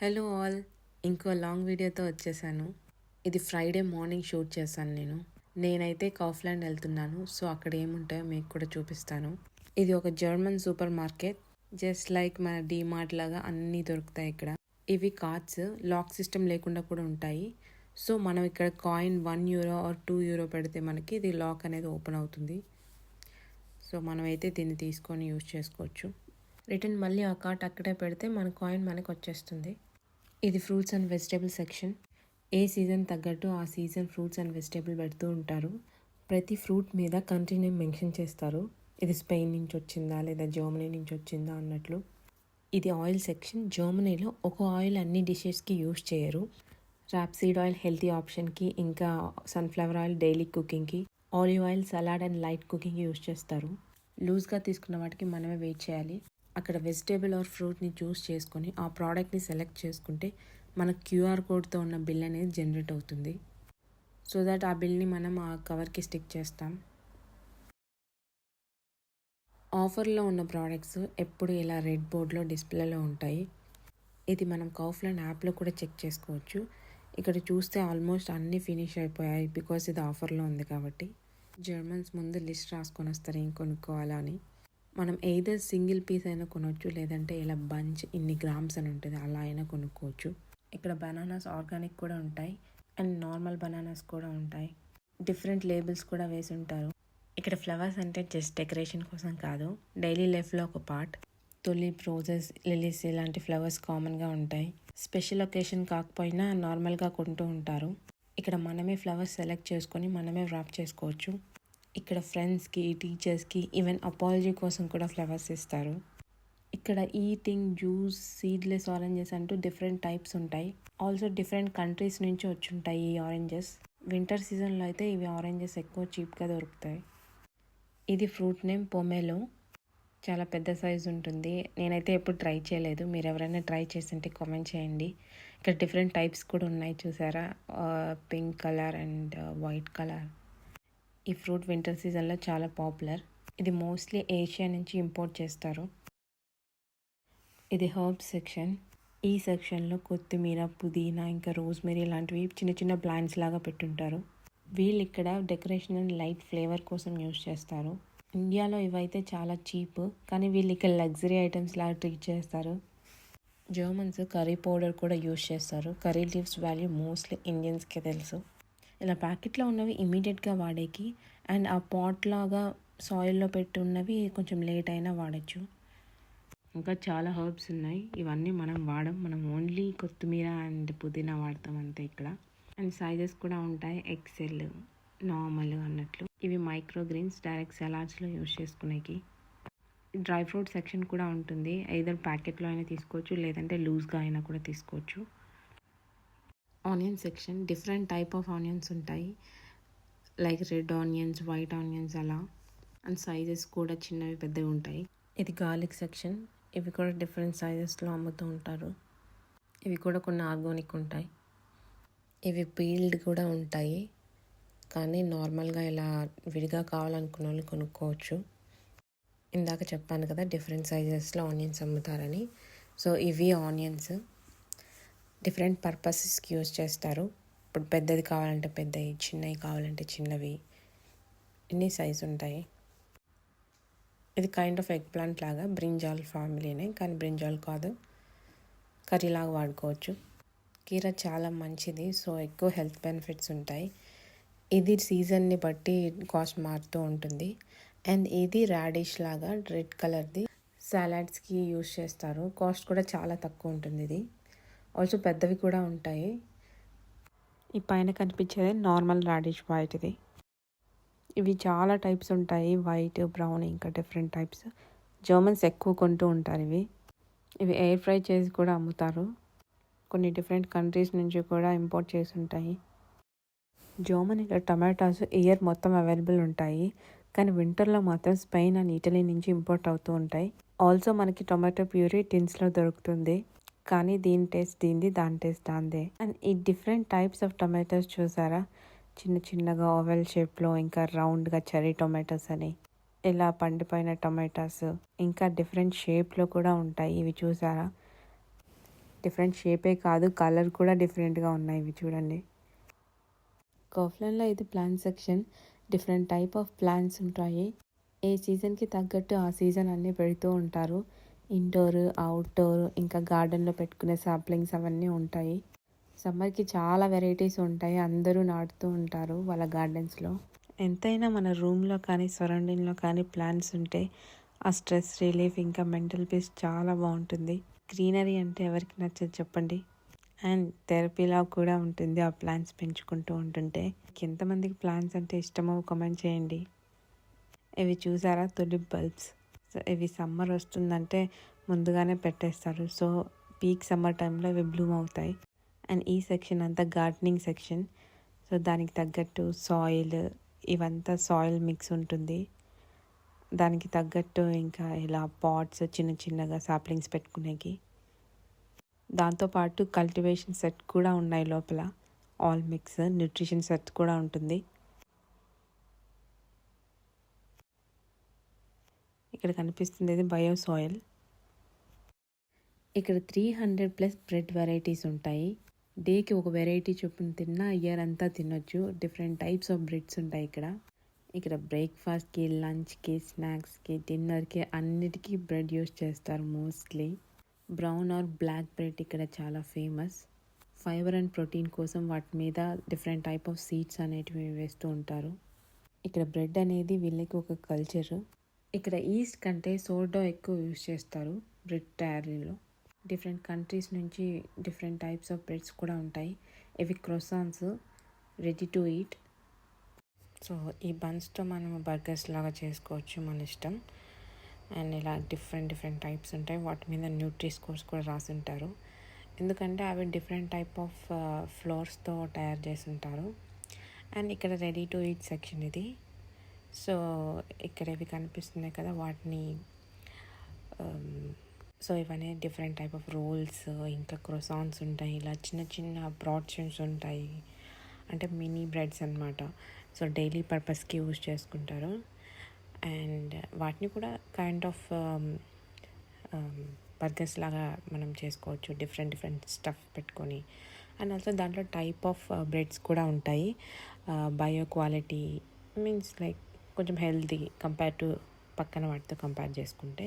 Hello all, ఇంకో long వీడియోతో వచ్చేసాను. ఇది ఫ్రైడే మార్నింగ్ షూట్ చేశాను నేనైతే కాఫ్లాండ్ వెళ్తున్నాను. సో అక్కడ ఏముంటాయో మీకు కూడా చూపిస్తాను. ఇది ఒక German super market, just like మన డీమార్ట్ లాగా అన్నీ దొరుకుతాయి ఇక్కడ. ఇవి కార్డ్స్ లాక్ సిస్టమ్ లేకుండా కూడా ఉంటాయి. సో మనం ఇక్కడ కాయిన్ €1 ఆర్ €2 పెడితే మనకి ఇది లాక్ అనేది ఓపెన్ అవుతుంది. సో మనమైతే దీన్ని తీసుకొని యూజ్ చేసుకోవచ్చు. రిటర్న్ మళ్ళీ ఆ కార్ట్ అక్కడే పెడితే మన కాయిన్ మనకు వచ్చేస్తుంది. ఇది fruits and vegetable section. A season తగ్గట్టు ఆ సీజన్ ఫ్రూట్స్ అండ్ వెజిటేబుల్ పెడుతూ ఉంటారు. ప్రతి ఫ్రూట్ మీద కంట్రీ నేమ్ మెన్షన్ చేస్తారు. ఇది స్పెయిన్ నుంచి వచ్చిందా లేదా జర్మనీ నుంచి వచ్చిందా అన్నట్లు. ఇది ఆయిల్ సెక్షన్. జర్మనీలో ఒక ఆయిల్ అన్ని డిషెస్కి యూజ్ చేయరు. రాప్సీడ్ ఆయిల్ హెల్తీ ఆప్షన్కి, ఇంకా సన్ఫ్లవర్ ఆయిల్ డైలీ కుకింగ్కి, olive oil salad and light కుకింగ్కి యూజ్ చేస్తారు. లూజ్గా తీసుకున్న వాటికి మనమే వెయిట్ చేయాలి. అక్కడ వెజిటేబుల్ ఆర్ ఫ్రూట్ని చూస్ చేసుకొని ఆ ప్రోడక్ట్ని సెలెక్ట్ చేసుకుంటే మన క్యూఆర్ కోడ్తో ఉన్న బిల్ అనేది జనరేట్ అవుతుంది. సో దట్ ఆ బిల్ని మనం ఆ కవర్కి స్టిక్ చేస్తాం. ఆఫర్లో ఉన్న ప్రోడక్ట్స్ ఎప్పుడు ఇలా రెడ్ బోర్డ్లో డిస్ప్లేలో ఉంటాయి. ఇది మనం కాఫ్లాండ్ యాప్లో కూడా చెక్ చేసుకోవచ్చు. ఇక్కడ చూస్తే ఆల్మోస్ట్ అన్నీ ఫినిష్ అయిపోయాయి, బికాస్ ఇది ఆఫర్లో ఉంది కాబట్టి. జర్మన్స్ ముందు లిస్ట్ రాసుకొని వస్తారు ఏం కొనుక్కోవాలా అని. మనం ఎయిదర్ సింగిల్ పీస్ అయినా కొనవచ్చు, లేదంటే ఇలా బంచ్ ఇన్ని గ్రామ్స్ అని ఉంటుంది అలా అయినా కొనుక్కోవచ్చు. ఇక్కడ బనానాస్ ఆర్గానిక్ కూడా ఉంటాయి అండ్ నార్మల్ బనానాస్ కూడా ఉంటాయి. డిఫరెంట్ లేబుల్స్ కూడా వేసి ఉంటారు. ఇక్కడ ఫ్లవర్స్ అంటే జస్ట్ డెకరేషన్ కోసం కాదు, డైలీ లైఫ్లో ఒక పార్ట్. తులిప్, రోజెస్, లిలీస్ ఇలాంటి ఫ్లవర్స్ కామన్గా ఉంటాయి. స్పెషల్ ఒకేషన్ కాకపోయినా నార్మల్గా కొంటూ ఉంటారు. ఇక్కడ మనమే ఫ్లవర్స్ సెలెక్ట్ చేసుకొని మనమే ర్యాప్ చేసుకోవచ్చు. ఇక్కడ ఫ్రెండ్స్కి, టీచర్స్కి, ఈవెన్ అపాలజీ కోసం కూడా ఫ్లవర్స్ ఇస్తారు. ఇక్కడ ఈటింగ్, జ్యూస్, సీడ్లెస్ ఆరెంజెస్ అంటూ డిఫరెంట్ టైప్స్ ఉంటాయి. ఆల్సో డిఫరెంట్ కంట్రీస్ నుంచి వచ్చి ఉంటాయి ఈ ఆరెంజెస్. వింటర్ సీజన్లో అయితే ఇవి ఆరెంజెస్ ఎక్కువ చీప్గా దొరుకుతాయి. ఇది ఫ్రూట్ నేమ్ పొమేలో. చాలా పెద్ద సైజు ఉంటుంది. నేనైతే ఎప్పుడు ట్రై చేయలేదు. మీరు ఎవరైనా ట్రై చేస్తుంటే కామెంట్ చేయండి. ఇక్కడ డిఫరెంట్ టైప్స్ కూడా ఉన్నాయి చూసారా, pink colour and white colour. ఈ ఫ్రూట్ వింటర్ సీజన్లో చాలా పాపులర్. ఇది మోస్ట్లీ ఏషియా నుంచి ఇంపోర్ట్ చేస్తారు. ఇది హర్బ్స్ సెక్షన్. ఈ సెక్షన్లో కొత్తిమీర, పుదీనా, ఇంకా రోజ్మెరీ లాంటివి చిన్న చిన్న ప్లాంట్స్ లాగా పెట్టుంటారు. వీళ్ళు ఇక్కడ డెకరేషన్ అండ్ లైట్ ఫ్లేవర్ కోసం యూజ్ చేస్తారు. ఇండియాలో ఇవైతే చాలా చీప్, కానీ వీళ్ళు ఇక్కడ లగ్జరీ ఐటమ్స్ లాగా ట్రీట్ చేస్తారు. జర్మన్స్ కర్రీ పౌడర్ కూడా యూజ్ చేస్తారు. కర్రీ లీవ్స్ వాల్యూ మోస్ట్లీ ఇండియన్స్కే తెలుసు. ఇలా ప్యాకెట్లో ఉన్నవి ఇమీడియట్గా వాడేకి, అండ్ ఆ పాట్ లాగా సాయిల్లో పెట్టి ఉన్నవి కొంచెం లేట్ అయినా వాడచ్చు. ఇంకా చాలా హర్బ్స్ ఉన్నాయి. ఇవన్నీ మనం మనం ఓన్లీ కొత్తిమీర అండ్ పుదీనా వాడతాం అంతే ఇక్కడ. అండ్ సైజెస్ కూడా ఉంటాయి, ఎక్సెల్, నార్మల్ అన్నట్లు. ఇవి మైక్రో గ్రీన్స్, డైరెక్ట్ సలాడ్స్లో యూజ్ చేసుకునేకి. డ్రై ఫ్రూట్ సెక్షన్ కూడా ఉంటుంది. ఐదర్ ప్యాకెట్లో అయినా తీసుకోవచ్చు, లేదంటే లూజ్గా అయినా కూడా తీసుకోవచ్చు. Onion section. Different type of onions ఉంటాయి, like red onions, white onions అలా. అండ్ సైజెస్ కూడా చిన్నవి పెద్దవి ఉంటాయి. ఇది గార్లిక్ సెక్షన్. ఇవి కూడా డిఫరెంట్ సైజెస్లో అమ్ముతూ ఉంటారు. ఇవి కూడా కొన్ని ఆర్గానిక్ ఉంటాయి. ఇవి పీల్డ్ కూడా ఉంటాయి, కానీ నార్మల్గా ఇలా విడిగా కావాలనుకున్న వాళ్ళు కొనుక్కోవచ్చు. ఇందాక చెప్పాను కదా డిఫరెంట్ సైజెస్లో ఆనియన్స్ అమ్ముతారని. సో ఇవి ఆనియన్స్ డిఫరెంట్ పర్పసెస్కి యూజ్ చేస్తారు. ఇప్పుడు పెద్దది కావాలంటే పెద్దవి, చిన్నవి కావాలంటే చిన్నవి, ఎన్ని సైజు ఉంటాయి. ఇది కైండ్ ఆఫ్ ఎగ్ ప్లాంట్ లాగా, బ్రింజాల్ ఫ్యామిలీనే, కానీ బ్రింజాల్ కాదు, కర్రీలాగా వాడుకోవచ్చు. కీరా చాలా మంచిది, సో ఎక్కువ హెల్త్ బెనిఫిట్స్ ఉంటాయి. ఇది సీజన్ని బట్టి కాస్ట్ మారుతూ ఉంటుంది. అండ్ ఇది రాడిష్ లాగా రెడ్ కలర్ది, సలాడ్స్కి యూజ్ చేస్తారు. కాస్ట్ కూడా చాలా తక్కువ ఉంటుంది. ఇది ఆల్సో పెద్దవి కూడా ఉంటాయి. ఈ పైన కనిపించేది నార్మల్ రాడిష్ వైట్ది. ఇవి చాలా టైప్స్ ఉంటాయి, వైట్, బ్రౌన్, ఇంకా డిఫరెంట్ టైప్స్. జర్మన్స్ ఎక్కువ కొంటూ ఉంటారు ఇవి ఎయిర్ ఫ్రై చేసి కూడా అమ్ముతారు. కొన్ని డిఫరెంట్ కంట్రీస్ నుంచి కూడా ఇంపోర్ట్ చేసి ఉంటాయి. జర్మనీలో టమాటాస్ ఇయర్ మొత్తం అవైలబుల్ ఉంటాయి, కానీ వింటర్లో మాత్రం స్పెయిన్ అండ్ ఇటలీ నుంచి ఇంపోర్ట్ అవుతూ ఉంటాయి. ఆల్సో మనకి టొమాటో ప్యూరీ టిన్స్లో దొరుకుతుంది, కానీ దీని టేస్ట్ దీనిది, దాని టేస్ట్ దాందే. అండ్ ఈ డిఫరెంట్ టైప్స్ ఆఫ్ టొమాటోస్ చూసారా, చిన్న చిన్నగా ఓవెల్ షేప్లో, ఇంకా రౌండ్గా చెర్రీ టొమాటోస్ అని, ఇలా పండిపోయిన టొమాటోస్, ఇంకా డిఫరెంట్ షేప్లో కూడా ఉంటాయి. ఇవి చూసారా, డిఫరెంట్ షేపే కాదు, కలర్ కూడా డిఫరెంట్గా ఉన్నాయి. ఇవి చూడండి. కాఫ్లాన్లో ఇది plant section. Different type of plants ఉంటాయి. ఏ సీజన్కి తగ్గట్టు ఆ సీజన్ అన్నీ పెడుతూ ఉంటారు. ఇండోర్, అవుట్డోర్, ఇంకా గార్డెన్లో పెట్టుకునే సాప్లింగ్స్ అవన్నీ ఉంటాయి. సమ్మర్కి చాలా వెరైటీస్ ఉంటాయి. అందరూ నాటుతూ ఉంటారు వాళ్ళ గార్డెన్స్లో. ఎంతైనా మన రూమ్లో కానీ సరౌండింగ్లో కానీ ప్లాంట్స్ ఉంటే ఆ స్ట్రెస్ రిలీఫ్ ఇంకా మెంటల్ పీస్ చాలా బాగుంటుంది. గ్రీనరీ అంటే ఎవరికి నచ్చదు చెప్పండి. అండ్ థెరపీలా కూడా ఉంటుంది ఆ ప్లాంట్స్ పెంచుకుంటూ ఉంటుంటే. ఎంతమందికి ప్లాంట్స్ అంటే ఇష్టమో కామెంట్ చేయండి. ఇవి చూసారా, తులిప్ బల్బ్స్. సో ఇవి సమ్మర్ వస్తుందంటే ముందుగానే పెట్టేస్తారు. సో పీక్ సమ్మర్ టైంలో ఇవి బ్లూమ్ అవుతాయి. అండ్ ఈ సెక్షన్ అంతా గార్డెనింగ్ సెక్షన్. సో దానికి తగ్గట్టు సాయిల్, ఇవంతా సాయిల్ మిక్స్ ఉంటుంది. దానికి తగ్గట్టు ఇంకా ఇలా పాట్స్ చిన్న చిన్నగా సాప్లింగ్స్ పెట్టుకునేకి. దాంతోపాటు కల్టివేషన్ సెట్ కూడా ఉన్నాయి లోపల. ఆల్ మిక్స్ న్యూట్రిషన్ సెట్ కూడా ఉంటుంది. ఇక్కడ కనిపిస్తుంది ఇది బయో సాయిల్. ఇక్కడ 300+ బ్రెడ్ వెరైటీస్ ఉంటాయి. డేకి ఒక వెరైటీ చొప్పున తిన్నా ఇయర్ అంతా తినొచ్చు. డిఫరెంట్ టైప్స్ ఆఫ్ బ్రెడ్స్ ఉంటాయి ఇక్కడ. ఇక్కడ బ్రేక్ఫాస్ట్కి, లంచ్కి, స్నాక్స్కి, డిన్నర్కి అన్నిటికీ బ్రెడ్ యూస్ చేస్తారు mostly. Brown or black bread ఇక్కడ చాలా ఫేమస్. ఫైబర్ అండ్ ప్రోటీన్ కోసం వాటి మీద డిఫరెంట్ టైప్ ఆఫ్ సీడ్స్ అనేటివి వేస్తూ ఉంటారు. ఇక్కడ బ్రెడ్ అనేది వీళ్ళకి ఒక కల్చరు. ఇక్కడ ఈస్ట్ కంటే సోర్డో ఎక్కువ యూస్ చేస్తారు బ్రెడ్ తయారీలో. డిఫరెంట్ కంట్రీస్ నుంచి డిఫరెంట్ టైప్స్ ఆఫ్ బ్రెడ్స్ కూడా ఉంటాయి. ఇవి క్రోసాన్స్, రెడీ టు ఈట్. సో ఈ బన్స్తో మనం బర్గర్స్ లాగా చేసుకోవచ్చు, మన ఇష్టం. అండ్ ఇలా డిఫరెంట్ టైప్స్ ఉంటాయి. వాటి మీద న్యూట్రీ స్కోర్స్ కూడా రాసి ఉంటారు. ఎందుకంటే అవి డిఫరెంట్ టైప్ ఆఫ్ ఫ్లోర్స్తో తయారు చేసి ఉంటారు. అండ్ ఇక్కడ రెడీ టు ఈట్ సెక్షన్ ఇది. సో ఇక్కడ ఇవి కనిపిస్తున్నాయి కదా, వాటిని సో ఇవన్నీ డిఫరెంట్ టైప్ ఆఫ్ రోల్స్, ఇంకా క్రోసాన్స్ ఉంటాయి. ఇలా చిన్న చిన్న బ్రాడ్షన్స్ ఉంటాయి, అంటే మినీ బ్రెడ్స్ అనమాట. సో డైలీ పర్పస్కి యూజ్ చేసుకుంటారు. అండ్ వాటిని కూడా కైండ్ ఆఫ్ బర్గర్స్ లాగా మనం చేసుకోవచ్చు, డిఫరెంట్ స్టఫ్ పెట్టుకొని. అండ్ ఆల్సో దాంట్లో టైప్ ఆఫ్ బ్రెడ్స్ కూడా ఉంటాయి. బయో క్వాలిటీ మీన్స్ లైక్ కొంచెం హెల్తీ కంపేర్ టు పక్కన వాటితో కంపేర్ చేసుకుంటే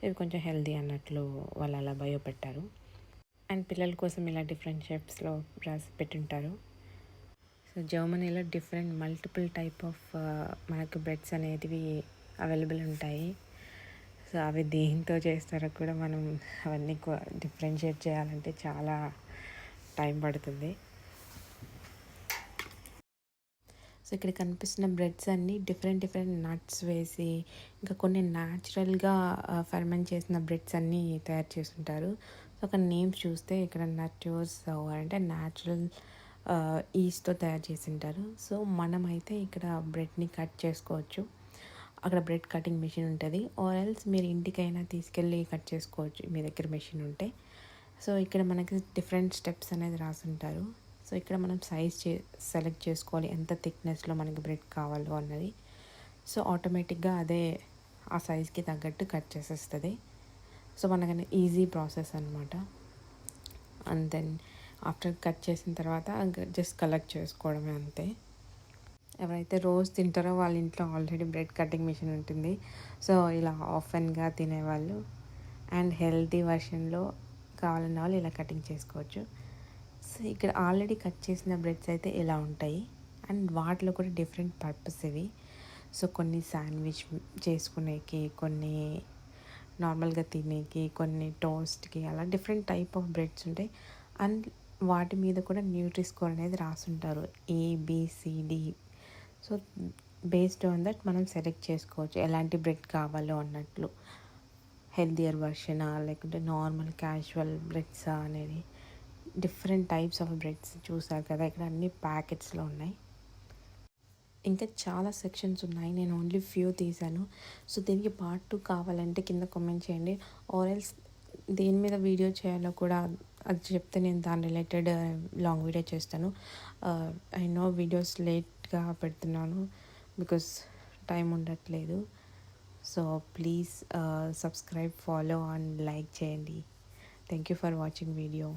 ఇవి కొంచెం హెల్తీ అన్నట్లు వాళ్ళు అలా బయో పెట్టారు. అండ్ పిల్లల కోసం ఇలా డిఫరెంట్ షేప్స్లో రాసి పెట్టుంటారు. సో జర్మనీలో డిఫరెంట్ మల్టిపుల్ టైప్ ఆఫ్ మనకు బ్రెడ్స్ అనేటివి అవైలబుల్ ఉంటాయి. సో అవి దేంతో చేస్తారో కూడా మనం అవన్నీ డిఫరెన్షియేట్ చేయాలంటే చాలా టైం పడుతుంది. సో ఇక్కడ కనిపిస్తున్న బ్రెడ్స్ అన్నీ డిఫరెంట్ నట్స్ వేసి, ఇంకా కొన్ని న్యాచురల్గా ఫర్మెంట్ చేసిన బ్రెడ్స్ అన్నీ తయారు చేస్తుంటారు. సో అక్కడ నేమ్స్ చూస్తే ఇక్కడ నట్యూస్ అంటే న్యాచురల్ ఈస్ట్తో తయారు చేసి ఉంటారు. సో మనమైతే ఇక్కడ బ్రెడ్ని కట్ చేసుకోవచ్చు. అక్కడ బ్రెడ్ కటింగ్ మెషిన్ ఉంటుంది. ఆర్ ఎల్స్ మీరు ఇంటికైనా తీసుకెళ్ళి కట్ చేసుకోవచ్చు మీ దగ్గర మెషిన్ ఉంటే. సో ఇక్కడ మనకి డిఫరెంట్ స్టెప్స్ అనేది రాసుంటారు. సో ఇక్కడ మనం సైజ్ సెలెక్ట్ చేసుకోవాలి, ఎంత థిక్నెస్లో మనకి బ్రెడ్ కావాలో అన్నది. సో ఆటోమేటిక్గా అదే ఆ సైజ్కి తగ్గట్టు కట్ చేసేస్తుంది. సో మనకని ఈజీ ప్రాసెస్ అనమాట. అండ్ దెన్ ఆఫ్టర్ కట్ చేసిన తర్వాత జస్ట్ కలెక్ట్ చేసుకోవడమే, అంతే. ఎవరైతే రోజు తింటారో వాళ్ళ ఇంట్లో ఆల్రెడీ బ్రెడ్ కటింగ్ మిషన్ ఉంటుంది. సో ఇలా ఆఫెన్గా తినేవాళ్ళు అండ్ హెల్తీ వర్షన్లో కావాలన్న వాళ్ళు ఇలా కటింగ్ చేసుకోవచ్చు. సో ఇక్కడ ఆల్రెడీ కట్ చేసిన బ్రెడ్స్ అయితే ఇలా ఉంటాయి. అండ్ వాటిలో కూడా డిఫరెంట్ పర్పస్ ఇవి. సో కొన్ని శాండ్విచ్ చేసుకునేకి, కొన్ని నార్మల్గా తినేకి, కొన్ని టోస్ట్కి, అలా డిఫరెంట్ టైప్ ఆఫ్ బ్రెడ్స్ ఉంటాయి. అండ్ వాటి మీద కూడా న్యూట్రీ స్కోర్ అనేది రాసుంటారు, ABCD. So based on that మనం సెలెక్ట్ చేసుకోవచ్చు ఎలాంటి బ్రెడ్ కావాలో అన్నట్లు. హెల్దియర్ వర్షనా లేకుంటే నార్మల్ క్యాజువల్ బ్రెడ్సా అనేది. డిఫరెంట్ టైప్స్ ఆఫ్ బ్రెడ్స్ చూసారు కదా, ఇక్కడ అన్ని ప్యాకెట్స్లో ఉన్నాయి. ఇంకా చాలా సెక్షన్స్ ఉన్నాయి, నేను ఓన్లీ ఫ్యూ తీసాను. సో దీనికి పార్ట్ 2 కావాలంటే కింద కామెంట్ చేయండి. ఆర్ ఎల్స్ దేని మీద వీడియో చేయాలో కూడా అది చెప్తే నేను దాని రిలేటెడ్ లాంగ్ వీడియో చేస్తాను. ఐ నో వీడియోస్ లేట్గా పెడుతున్నాను బికాస్ టైం ఉండట్లేదు. So please subscribe, follow and like చేయండి. Thank you for watching video.